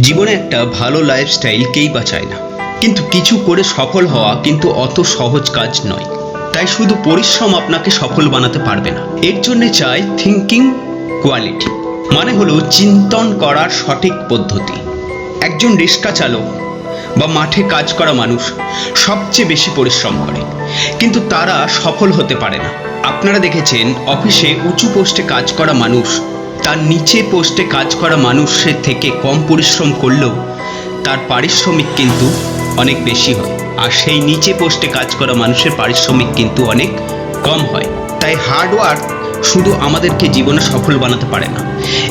জীবনে একটা ভালো লাইফস্টাইল কেই বা চায় না, কিন্তু কিছু করে সফল হওয়া কিন্তু অত সহজ কাজ নয়। তাই শুধু পরিশ্রম আপনাকে সফল বানাতে পারবে না, এর জন্য চাই থিঙ্কিং কোয়ালিটি, মানে হলো চিন্তন করার সঠিক পদ্ধতি। একজন রিক্সা চালক বা মাঠে কাজ করা মানুষ সবচেয়ে বেশি পরিশ্রম করে, কিন্তু তারা সফল হতে পারে না। আপনারা দেখেছেন অফিসে উঁচু পোস্টে কাজ করা মানুষ তার নিচে পোস্টে কাজ করা মানুষের থেকে কম পরিশ্রম করলেও তার পারিশ্রমিক কিন্তু অনেক বেশি হয়, আর সেই নিচে পোস্টে কাজ করা মানুষের পারিশ্রমিক কিন্তু অনেক কম হয়। তাই হার্ডওয়ার্ক শুধু আমাদেরকে জীবনে সফল বানাতে পারে না,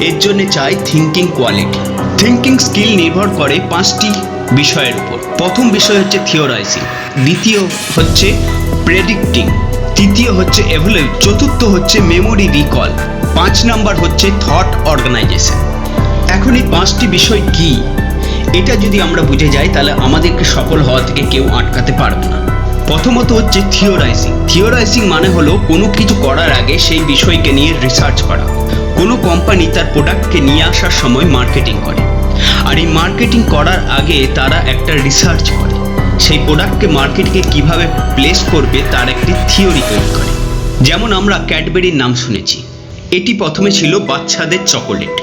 এর জন্য চাই থিঙ্কিং কোয়ালিটি। থিঙ্কিং স্কিল নির্ভর করে 5টি বিষয়ের উপর। প্রথম বিষয় হচ্ছে থিওরাইজিং, দ্বিতীয় হচ্ছে প্রেডিক্টিং, তৃতীয় হচ্ছে এভ্যালুয়েট, চতুর্থ হচ্ছে মেমোরি রিকল, 5 নাম্বার হচ্ছে থট অর্গানাইজেশন। এখন এই 5টি বিষয় কি, এটা যদি আমরা বুঝে যাই তাহলে আমাদেরকে সফল হওয়া থেকে কেউ আটকাতে পারবে না। প্রথমত হচ্ছে থিওরাইজিং। থিওরাইজিং মানে হলো কোনো কিছু করার আগে সেই বিষয়কে নিয়ে রিসার্চ করা। কোনো কোম্পানি তার প্রোডাক্টকে নিয়ে আসার সময় মার্কেটিং করে, আর এই মার্কেটিং করার আগে তারা একটা রিসার্চ করে সেই প্রোডাক্টকে মার্কেটকে কিভাবে প্লেস করবে তার একটি থিওরি তৈরি করে। যেমন আমরা ক্যাডবেরির নাম শুনেছি, এটি প্রথমে ছিল বাচ্চাদের চকোলেট।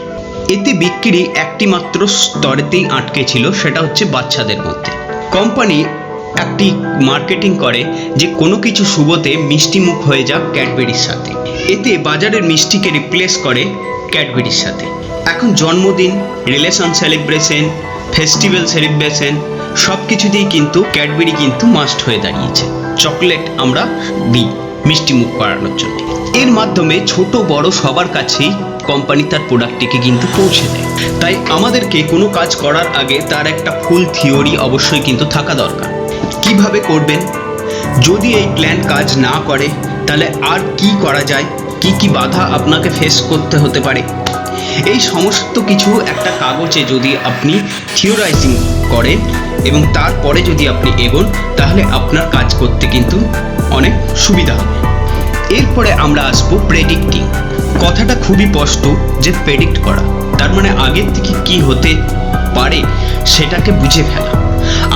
এতে বিক্রি একটি মাত্র স্তরেতেই আটকে ছিল, সেটা হচ্ছে বাচ্চাদের মধ্যে। কোম্পানি একটি মার্কেটিং করে যে কোনো কিছু শুভতে মিষ্টি মুখ হয়ে যাক ক্যাডবেরির সাথে, এতে বাজারের মিষ্টিকে রিপ্লেস করে ক্যাডবেরির সাথে। এখন জন্মদিন, রিলেশন সেলিব্রেশন, ফেস্টিভ্যাল সেলিব্রেশন সব কিছুতেই কিন্তু ক্যাডবেরি কিন্তু মাস্ট হয়ে দাঁড়িয়েছে। চকলেট আমরা দিই মিষ্টি মুখ করানোর জন্য। এর মাধ্যমে ছোট বড় সবার কাছেই কোম্পানি তার প্রোডাক্টটিকে কিন্তু পৌঁছে দেয়। তাই আমাদেরকে কোনো কাজ করার আগে তার একটা ফুল থিওরি অবশ্যই কিন্তু থাকা দরকার। কিভাবে করবেন, যদি এই প্ল্যান কাজ না করে তাহলে আর কি করা যায়, কি কি বাধা আপনাকে ফেস করতে হতে পারে, এই সমস্ত কিছু একটা কাগজে যদি আপনি থিওরাইজিং করেন এবং তারপরে যদি আপনি এগোন তাহলে আপনার কাজ করতে কিন্তু অনেক সুবিধা হবে। এরপরে আমরা আসবো প্রেডিক্টিং। কথাটা খুবই স্পষ্ট যে প্রেডিক্ট করা, তার মানে আগের থেকে কি হতে পারে সেটাকে বুঝে ফেলা।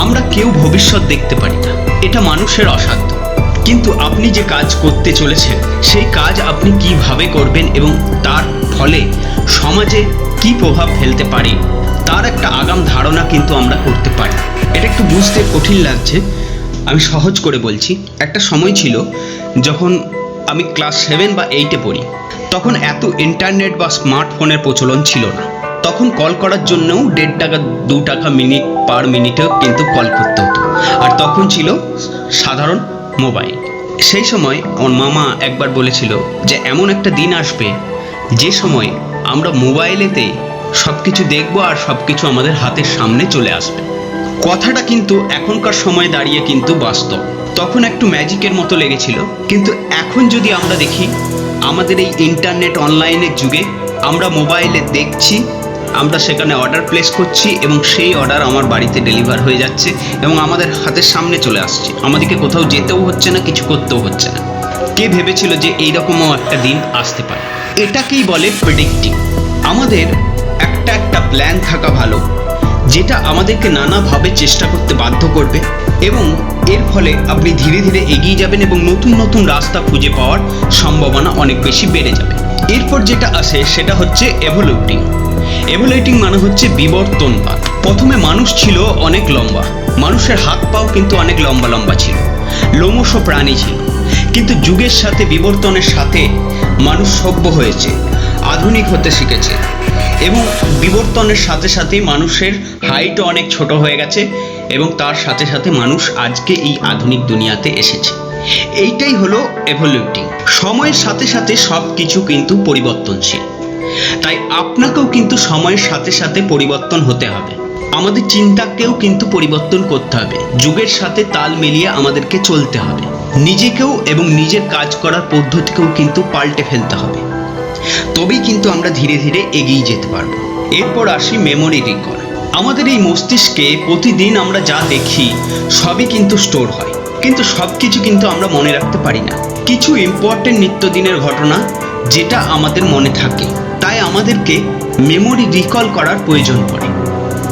আমরা কেউ ভবিষ্যৎ দেখতে পারি না, এটা মানুষের অসাধ্য, কিন্তু আপনি যে কাজ করতে চলেছেন সেই কাজ আপনি কিভাবে করবেন এবং তার ফলে সমাজে কি প্রভাব ফেলতে পারে তার একটা আগাম ধারণা কিন্তু আমরা করতে পারি। এটা একটু বুঝতে কঠিন লাগছে, আমি সহজ করে বলছি। একটা সময় ছিল যখন আমি ক্লাস 7 বা 8-এ পড়ি, তখন এত ইন্টারনেট বা স্মার্টফোনের প্রচলন ছিল না। তখন কল করার জন্যও 1.5 টাকা 2 টাকা মিনিট পার মিনিটেও কিন্তু কল করতে হতো, আর তখন ছিল সাধারণ মোবাইল। সেই সময় আমার মামা একবার বলেছিল যে এমন একটা দিন আসবে যে সময় আমরা মোবাইলেতে সব কিছু দেখবো আর সব কিছু আমাদের হাতের সামনে চলে আসবে। কথাটা কিন্তু এখনকার সময় দাঁড়িয়ে কিন্তু বাস্তব। তখন একটু ম্যাজিকের মতো লেগেছিল, কিন্তু এখন যদি আমরা দেখি আমাদের এই ইন্টারনেট অনলাইনের যুগে আমরা মোবাইলে দেখছি, আমরা সেখানে অর্ডার প্লেস করছি এবং সেই অর্ডার আমার বাড়িতে ডেলিভার হয়ে যাচ্ছে এবং আমাদের হাতের সামনে চলে আসছে। আমাদেরকে কোথাও যেতেও হচ্ছে না, কিছু করতেও হচ্ছে না। কে ভেবেছিল যে এইরকমও একটা দিন আসতে পারে? এটাকেই বলে প্রেডিক্টিং। আমাদের একটা প্ল্যান থাকা ভালো, যেটা আমাদেরকে নানাভাবে চেষ্টা করতে বাধ্য করবে এবং এর ফলে আপনি ধীরে ধীরে এগিয়ে যাবেন এবং নতুন নতুন রাস্তা খুঁজে পাওয়ার সম্ভাবনা অনেক বেশি বেড়ে যাবে। এরপর যেটা আসে সেটা হচ্ছে এভলিউটিং। এভলিউটিং মানে হচ্ছে বিবর্তনবাদ। প্রথমে মানুষ ছিল অনেক লম্বা, মানুষের হাত পাও কিন্তু অনেক লম্বা লম্বা ছিল, লোমশ প্রাণী ছিল, কিন্তু যুগের সাথে বিবর্তনের সাথে মানুষ সভ্য হয়েছে, আধুনিক হতে শিখেছে এবং বিবর্তনের সাথে সাথে মানুষের হাইটও অনেক ছোট হয়ে গেছে এবং তার সাথে সাথে মানুষ আজকে এই আধুনিক দুনিয়াতে এসেছে। এইটাই হলো এভলিউটিং। সময়ের সাথে সাথে সব কিছু কিন্তু পরিবর্তনশীল, তাই আপনাকেও কিন্তু সময়ের সাথে সাথে পরিবর্তন হতে হবে। আমাদের চিন্তাকেও কিন্তু পরিবর্তন করতে হবে, যুগের সাথে তাল মিলিয়ে আমাদেরকে চলতে হবে। নিজেকেও এবং নিজের কাজ করার পদ্ধতিকেও কিন্তু পাল্টে ফেলতে হবে, তবেই কিন্তু আমরা ধীরে ধীরে এগিয়ে যেতে পারবো। এরপর আসি মেমোরি রিকল। আমাদের এই মস্তিষ্কে প্রতিদিন আমরা যা দেখি সবই কিন্তু স্টোর হয়, কিন্তু সব কিছু কিন্তু আমরা মনে রাখতে পারি না। কিছু ইম্পর্টেন্ট নিত্যদিনের ঘটনা যেটা আমাদের মনে থাকে, তাই আমাদেরকে মেমোরি রিকল করার প্রয়োজন পড়ে।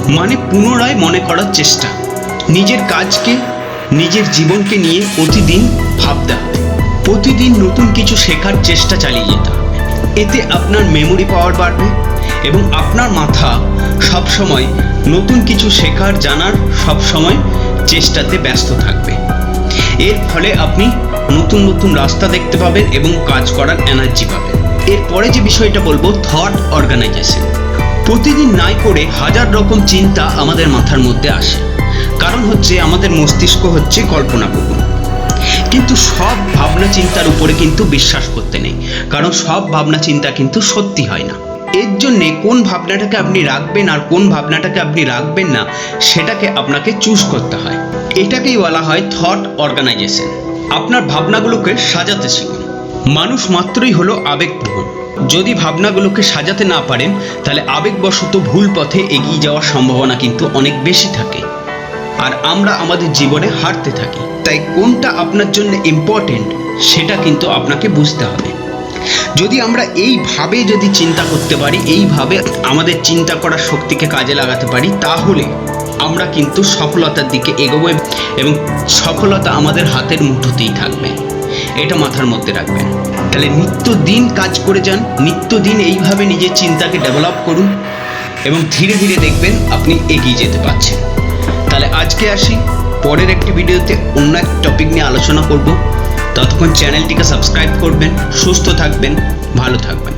মানে পুনরায় মনে করার চেষ্টা। নিজের কাজকে, নিজের জীবনকে নিয়ে প্রতিদিন ভাবতে হবে, প্রতিদিন নতুন কিছু শেখার চেষ্টা চালিয়ে যেতে হবে। এতে আপনার মেমোরি পাওয়ার বাড়বে এবং আপনার মাথা সবসময় নতুন কিছু শেখার, জানার সবসময় চেষ্টাতে ব্যস্ত থাকবে। এর ফলে আপনি নতুন নতুন রাস্তা দেখতে পাবেন এবং কাজ করার এনার্জি পাবেন। এরপরে যে বিষয়টা বলবো, থট অর্গানাইজেশন। প্রতিদিন নাই করে হাজার রকম চিন্তা আমাদের মাথার মধ্যে আসে। কারণ হচ্ছে আমাদের মস্তিষ্ক হচ্ছে কল্পনাপ্রবণ, কিন্তু সব ভাবনা চিন্তার উপরে কিন্তু বিশ্বাস করতে নেই, কারণ সব ভাবনা চিন্তা কিন্তু সত্যি হয় না। এর জন্যে কোন ভাবনাটাকে আপনি রাখবেন আর কোন ভাবনাটাকে আপনি রাখবেন না, সেটাকে আপনাকে চুজ করতে হয়। এটাকেই বলা হয় থট অর্গানাইজেশন। আপনার ভাবনাগুলোকে সাজাতে শিখুন। মানুষ মাত্রই হলো আবেগপ্রবণ। যদি ভাবনাগুলোকে সাজাতে না পারেন, তাহলে আবেগবশত ভুল পথে এগিয়ে যাওয়ার সম্ভাবনা কিন্তু অনেক বেশি থাকে, আর আমরা আমাদের জীবনে হারতে থাকি। তাই কোনটা আপনার জন্য ইম্পর্টেন্ট সেটা কিন্তু আপনাকে বুঝতে হবে। যদি আমরা এইভাবে যদি চিন্তা করতে পারি, এইভাবে আমাদের চিন্তা করার শক্তিকে কাজে লাগাতে পারি, তাহলে আমরা কিন্তু সফলতার দিকে এগোবো এবং সফলতা আমাদের হাতের মুঠোতেই থাকবে। এটা মাথার মধ্যে রাখবেন। তাহলে নিত্যদিন কাজ করে যান, নিত্যদিন এইভাবে নিজের চিন্তাকে ডেভেলপ করুন এবং ধীরে ধীরে দেখবেন আপনি এগিয়ে যেতে পারছেন। তাহলে আজকে আসি, পরের একটি ভিডিওতে অন্য এক টপিক নিয়ে আলোচনা করব। ততক্ষণ চ্যানেলটিকে সাবস্ক্রাইব করবেন। সুস্থ থাকবেন, ভালো থাকবেন।